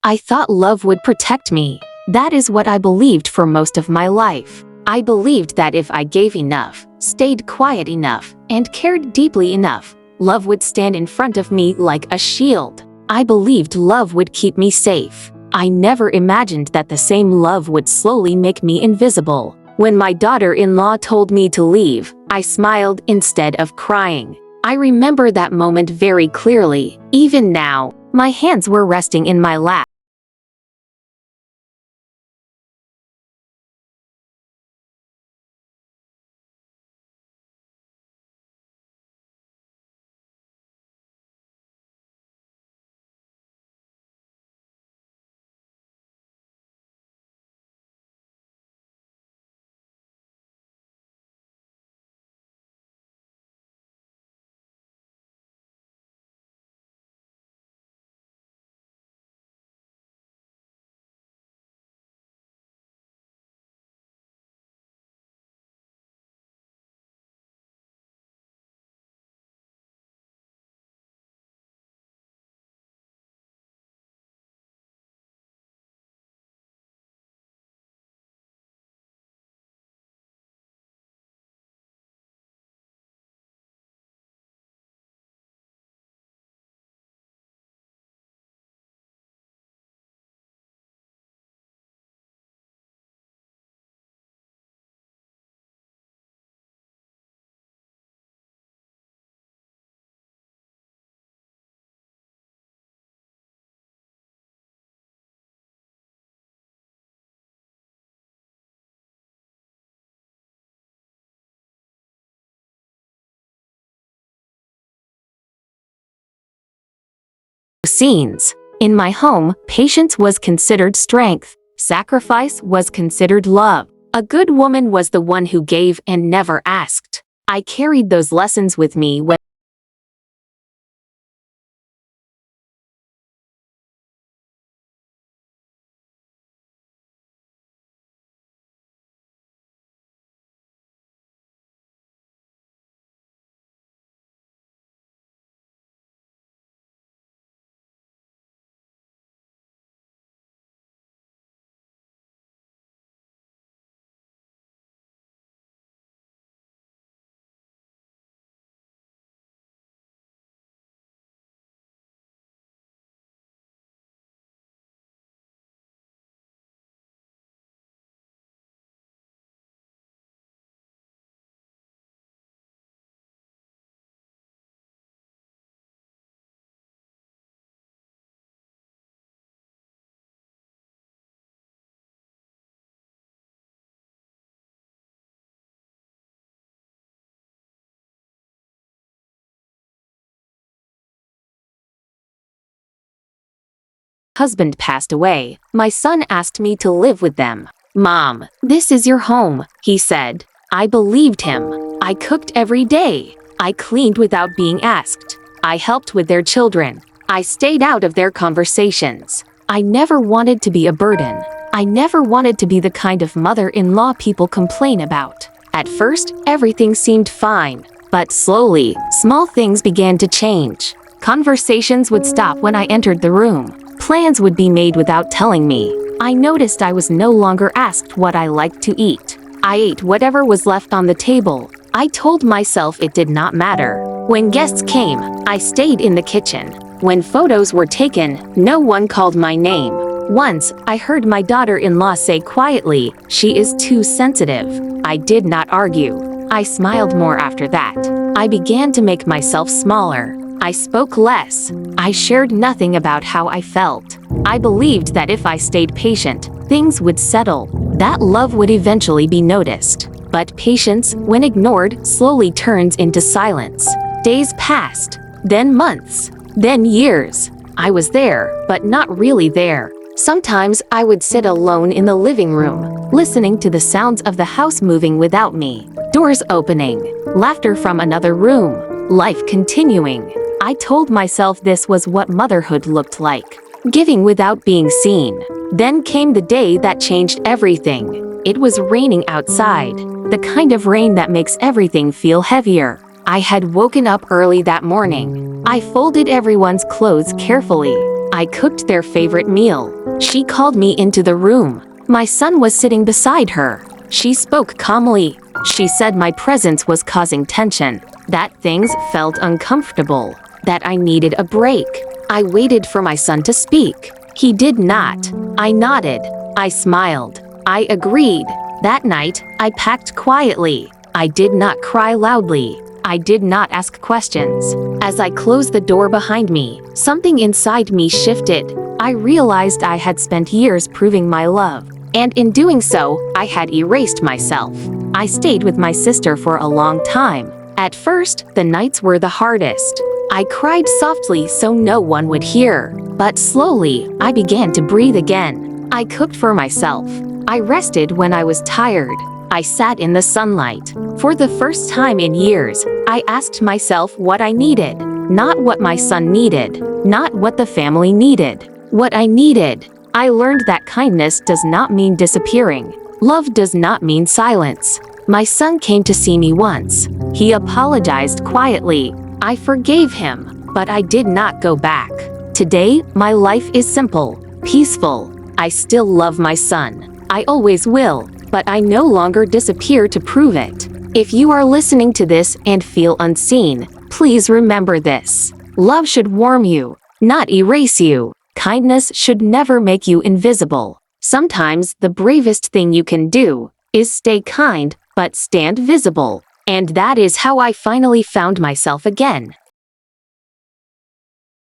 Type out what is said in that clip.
I thought love would protect me. That is what I believed for most of my life. I believed that if I gave enough, stayed quiet enough, and cared deeply enough, love would stand in front of me like a shield. I believed love would keep me safe. I never imagined that the same love would slowly make me invisible. When my daughter-in-law told me to leave, I smiled instead of crying. I remember that moment very clearly. Even now, my hands were resting in my lap. Scenes. In my home, patience was considered strength. Sacrifice was considered love. A good woman was the one who gave and never asked. I carried those lessons with me when husband passed away, my son asked me to live with them. "Mom, this is your home," he said. I believed him. I cooked every day. I cleaned without being asked. I helped with their children. I stayed out of their conversations. I never wanted to be a burden. I never wanted to be the kind of mother-in-law people complain about. At first, everything seemed fine, but slowly, small things began to change. Conversations would stop when I entered the room. Plans would be made without telling me. I noticed I was no longer asked what I liked to eat. I ate whatever was left on the table. I told myself it did not matter. When guests came, I stayed in the kitchen. When photos were taken, no one called my name. Once, I heard my daughter-in-law say quietly, "She is too sensitive." I did not argue. I smiled more after that. I began to make myself smaller. I spoke less. I shared nothing about how I felt. I believed that if I stayed patient, things would settle. That love would eventually be noticed. But patience, when ignored, slowly turns into silence. Days passed, then months, then years. I was there, but not really there. Sometimes I would sit alone in the living room, listening to the sounds of the house moving without me. Doors opening, laughter from another room, life continuing. I told myself this was what motherhood looked like, giving without being seen. Then came the day that changed everything. It was raining outside, the kind of rain that makes everything feel heavier. I had woken up early that morning. I folded everyone's clothes carefully. I cooked their favorite meal. She called me into the room. My son was sitting beside her. She spoke calmly. She said my presence was causing tension, that things felt uncomfortable, that I needed a break. I waited for my son to speak. He did not. I nodded. I smiled. I agreed. That night, I packed quietly. I did not cry loudly. I did not ask questions. As I closed the door behind me, something inside me shifted. I realized I had spent years proving my love, and in doing so, I had erased myself. I stayed with my sister for a long time. At first, the nights were the hardest. I cried softly so no one would hear, but slowly, I began to breathe again. I cooked for myself. I rested when I was tired. I sat in the sunlight. For the first time in years, I asked myself what I needed. Not what my son needed. Not what the family needed. What I needed. I learned that kindness does not mean disappearing. Love does not mean silence. My son came to see me once. He apologized quietly. I forgave him, but I did not go back. Today, my life is simple, peaceful. I still love my son. I always will, but I no longer disappear to prove it. If you are listening to this and feel unseen, please remember this. Love should warm you, not erase you. Kindness should never make you invisible. Sometimes the bravest thing you can do is stay kind, but stand visible. And that is how I finally found myself again.